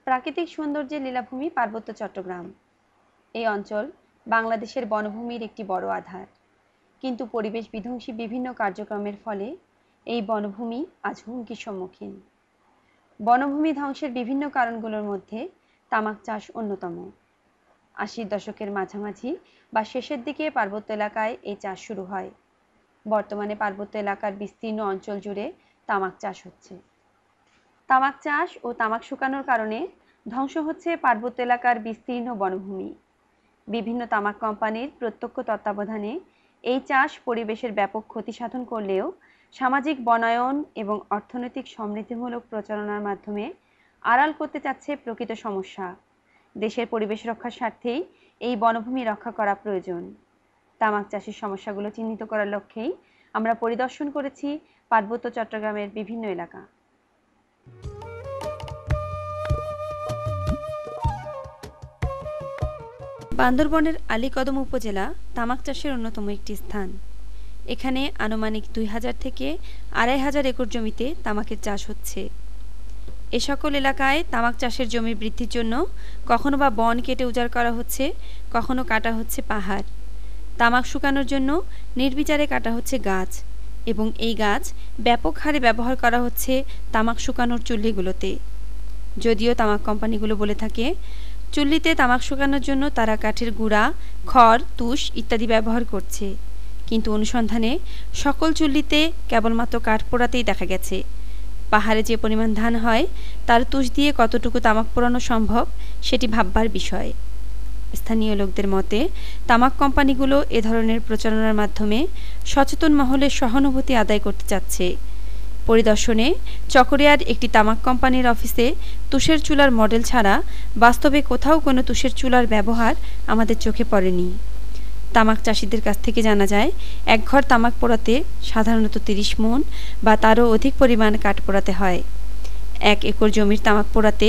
প্রাকৃতিক সৌন্দর্যের লীলাভূমি পার্বত্য চট্টগ্রাম। এই অঞ্চল বাংলাদেশের বনভূমির একটি বড় আধার, কিন্তু পরিবেশ বিধ্বংসী বিভিন্ন কার্যক্রমের ফলে এই বনভূমি আজ হুমকির সম্মুখীন। বনভূমি ধ্বংসের বিভিন্ন কারণগুলোর মধ্যে তামাক চাষ অন্যতম। ৮০ দশকের মাঝামাঝি বা শেষের দিকে পার্বত্য এলাকায় এই চাষ শুরু হয়। বর্তমানে পার্বত্য এলাকার বিস্তীর্ণ অঞ্চল জুড়ে তামাক চাষ হচ্ছে। তামাক চাষ ও তামাক শুকানোর কারণে ধ্বংস হচ্ছে পার্বত্য এলাকার বিস্তীর্ণ বনভূমি। বিভিন্ন তামাক কোম্পানির প্রত্যক্ষ তত্ত্বাবধানে এই চাষ পরিবেশের ব্যাপক ক্ষতি সাধন করলেও সামাজিক বনায়ন এবং অর্থনৈতিক সমৃদ্ধিমূলক প্রচারণার মাধ্যমে আড়াল করতে চাচ্ছে প্রকৃত সমস্যা। দেশের পরিবেশ রক্ষার স্বার্থেই এই বনভূমি রক্ষা করা প্রয়োজন। তামাক চাষের সমস্যাগুলো চিহ্নিত করার লক্ষ্যেই আমরা পরিদর্শন করেছি পার্বত্য চট্টগ্রামের বিভিন্ন এলাকা। বান্দরবনের আলীকদম উপজেলা তামাক চাষের অন্যতম একটি স্থান। এখানে আনুমানিক ২০০০ থেকে ২৫০০ একর জমিতে তামাকের চাষ হচ্ছে। এ সকল এলাকায় তামাক চাষের জমি বৃদ্ধির জন্য কখনো বা বন কেটে উজাড় করা হচ্ছে, কখনো কাটা হচ্ছে পাহাড়। তামাক শুকানোর জন্য নির্বিচারে কাটা হচ্ছে গাছ, এবং এই গাছ ব্যাপক হারে ব্যবহার করা হচ্ছে তামাক শুকানোর চুল্লিগুলোতে। যদিও তামাক কোম্পানিগুলো বলে থাকে চুল্লিতে তামাক শুকানোর জন্য তারা কাঠের গুঁড়া, খড়, তুষ ইত্যাদি ব্যবহার করছে, কিন্তু অনুসন্ধানে সকল চুল্লিতে কেবলমাত্র কাঠ পোড়াতেই দেখা গেছে। পাহাড়ে যে পরিমাণ ধান হয় তার তুষ দিয়ে কতটুকু তামাক পোড়ানো সম্ভব সেটি ভাববার বিষয়। স্থানীয় লোকদের মতে তামাক কোম্পানিগুলো এ ধরনের প্রচারণার মাধ্যমে সচেতন মহলের সহানুভূতি আদায় করতে চাচ্ছে। পরিদর্শনে চকরিয়ার একটি তামাক কোম্পানির অফিসে তুষের চুলার মডেল ছাড়া বাস্তবে কোথাও কোনো তুষের চুলার ব্যবহার আমাদের চোখে পড়েনি। তামাক চাষিদের কাছ থেকে জানা যায় এক ঘর তামাক পোড়াতে সাধারণত ৩০ মণ বা তারও অধিক পরিমাণ কাঠ পোড়াতে হয়। ১ একর জমির তামাক পোড়াতে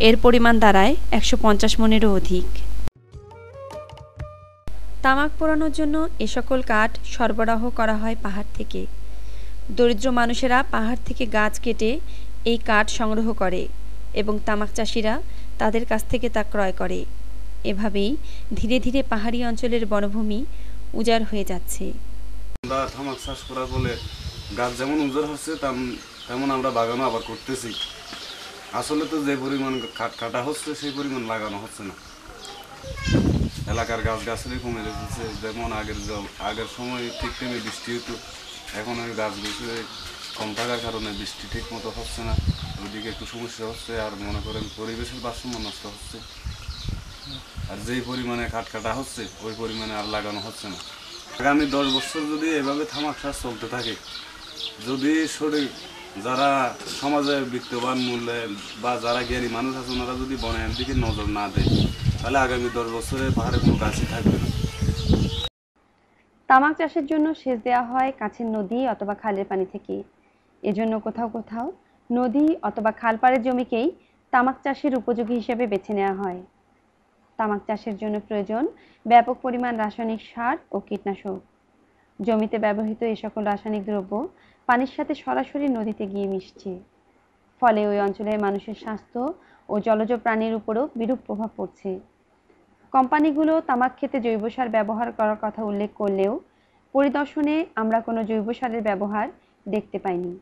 এর পরিমাণ দাঁড়ায় ১৫০ মণেরও অধিক। তামাক পোড়ানোর জন্য এ সকল কাঠ সরবরাহ করা হয় পাহাড় থেকে। দরিদ্র মানুষেরা পাহাড় থেকে গাছ কেটে এই কাঠ সংগ্রহ করে এবং তামাক চাষিরা তাদের কাছ থেকে তা ক্রয় করে। এভাবেই ধীরে ধীরে পাহাড়ি অঞ্চলের বনভূমি উজাড় হয়ে যাচ্ছে। আমরা তামাক চাষ করার ফলে গাছ যেমন উজাড় হচ্ছে তেমন আমরা বাগানও আবার করতেছি। আসলে তো যে পরিমাণ কাঠ কাটা হচ্ছে সেই পরিমাণ লাগানো হচ্ছে না। এলাকার গাছ গাছালি কমে যাচ্ছে। যেমন আগের সময় ঠিক টাইমে বৃষ্টি হতো, এখন ওই গাছগুলো কম থাকার কারণে বৃষ্টি ঠিক মতো হচ্ছে না, ওইদিকে একটু সমস্যা হচ্ছে। আর মনে করেন পরিবেশের ভারসাম্য নষ্ট হচ্ছে। আর যেই পরিমাণে কাঠ কাটা হচ্ছে ওই পরিমাণে আর লাগানো হচ্ছে না। আগামী ১০ বছর যদি এভাবে তামাক চাষ চলতে থাকে, যদি যারা সমাজে বিত্তবান মূল্যে বা যারা জ্ঞানী মানুষ আছে ওনারা যদি বনের দিকে নজর না দেয়, তাহলে আগামী ১০ বছরে পাহাড়ে কোনো গাছই থাকবে না। তামাক চাষের জন্য সেচ দেওয়া হয় কাছের নদী অথবা খালের পানি থেকে। এজন্য কোথাও কোথাও নদী অথবা খালপাড়ের জমিকেই তামাক চাষের উপযোগী হিসেবে বেছে নেওয়া হয়। তামাক চাষের জন্য প্রয়োজন ব্যাপক পরিমাণ রাসায়নিক সার ও কীটনাশক। জমিতে ব্যবহৃত এ সকল রাসায়নিক দ্রব্য পানির সাথে সরাসরি নদীতে গিয়ে মিশছে। ফলে ওই অঞ্চলের মানুষের স্বাস্থ্য ও জলজ প্রাণীর উপরও বিরূপ প্রভাব পড়ছে। কোম্পানিগুলো তামাক খেতে জৈব সার ব্যবহার করার কথা উল্লেখ করলেও পরিদর্শনে আমরা কোনো জৈব সারের ব্যবহার দেখতে পাইনি।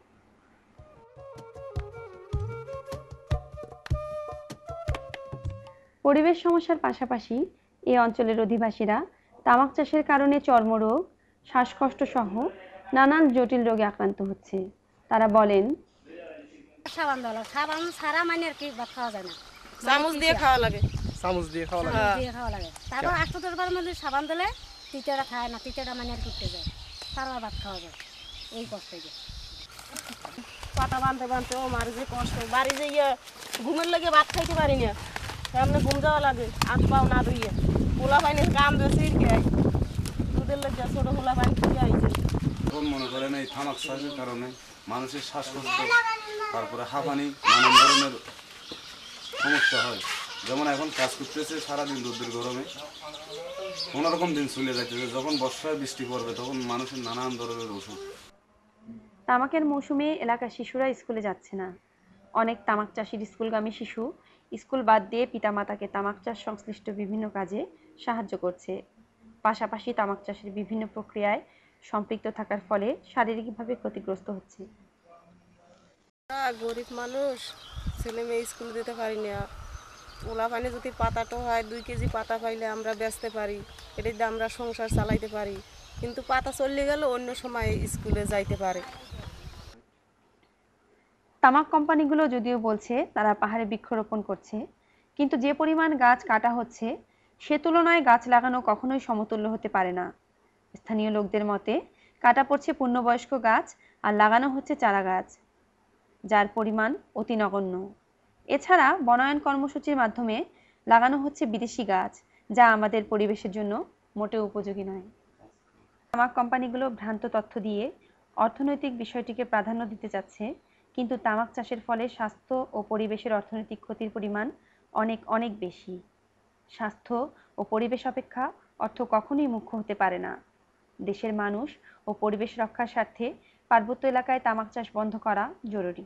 পরিবেশ সমস্যার পাশাপাশি এই অঞ্চলের অধিবাসীরা তামাক চাষের কারণে চর্মরোগ, শ্বাসকষ্ট সহ নানান জটিল রোগে আক্রান্ত হচ্ছে। তারা বলেন, সাবান ছাড়া মানে আর কি ভাত খাওয়া যায় না, চামচ দিয়ে খাওয়া লাগে। তারপর ৮-১০ বার মধ্যে সাবান দিলে তিতাটা খায় না, তিতাটা মানে আর করতে যায়, তারপর ভাত খাওয়া যায়। এই কষ্ট পাতা বানতে ও মারি যে কষ্ট, বাড়ি যে ঘুমের লাগে ভাত খাইতে পারি না, এমনি ঘুম যাওয়া লাগে, হাত পাও না ধুইয়ে। পোলা পাইনি কাম দিয়েছে দুধের লেগে ছোট পোলা পাইনি খেয়ে আইছে। এখন মনে করেন এই তামাক চাষের কারণে মানুষের শ্বাসকষ্ট, তারপরে হাঁপানি, নানান ধরনের সমস্যা হয়। যেমন এখন কাজ করতেছে সারাদিন রোদের গরমে, কোনোরকম দিন চলে যাচ্ছে। যখন বর্ষায় বৃষ্টি পড়বে তখন মানুষের নানান ধরনের ওষুধ। তামাকের মৌসুমে এলাকার শিশুরা স্কুলে যাচ্ছে না। অনেক তামাক চাষির স্কুলগামী শিশু স্কুল বাদ দিয়ে পিতামাতাকে তামাক চাষ সংশ্লিষ্ট বিভিন্ন কাজে সাহায্য করছে। পাশাপাশি তামাক চাষের বিভিন্ন প্রক্রিয়ায় সম্পৃক্ত থাকার ফলে শারীরিকভাবে ক্ষতিগ্রস্ত হচ্ছে। গরিব মানুষ, ছেলে মেয়ে স্কুল দিতে পারি না। ওলা পানি যদি পাতাটো হয় 2 কেজি পাতা পাইলে আমরা বেচতে পারি, এটা দিয়ে আমরা সংসার চালাইতে পারি। কিন্তু পাতা চললে গেল অন্য সময় স্কুলে যাইতে পারে। তামাক কোম্পানিগুলো যদিও বলছে তারা পাহাড়ে বৃক্ষরোপণ করছে, কিন্তু যে পরিমাণ গাছ কাটা হচ্ছে সে তুলনায় গাছ লাগানো কখনোই সমতুল্য হতে পারে না। স্থানীয় লোকদের মতে কাটা পড়ছে পূর্ণবয়স্ক গাছ আর লাগানো হচ্ছে চারা গাছ, যার পরিমাণ অতি নগণ্য। এছাড়া বনায়ন কর্মসূচির মাধ্যমে লাগানো হচ্ছে বিদেশি গাছ, যা আমাদের পরিবেশের জন্য মোটেও উপযোগী নয়। তামাক কোম্পানিগুলো ভ্রান্ত তথ্য দিয়ে অর্থনৈতিক বিষয়টিকে প্রাধান্য দিতে চাচ্ছে, কিন্তু তামাক চাষের ফলে স্বাস্থ্য ও পরিবেশের অর্থনৈতিক ক্ষতির পরিমাণ অনেক অনেক বেশি। স্বাস্থ্য ও পরিবেশ অপেক্ষা অর্থ কখনোই মুখ্য হতে পারে না। দেশের মানুষ ও পরিবেশ রক্ষার স্বার্থে পার্বত্য এলাকায় তামাক চাষ বন্ধ করা জরুরি।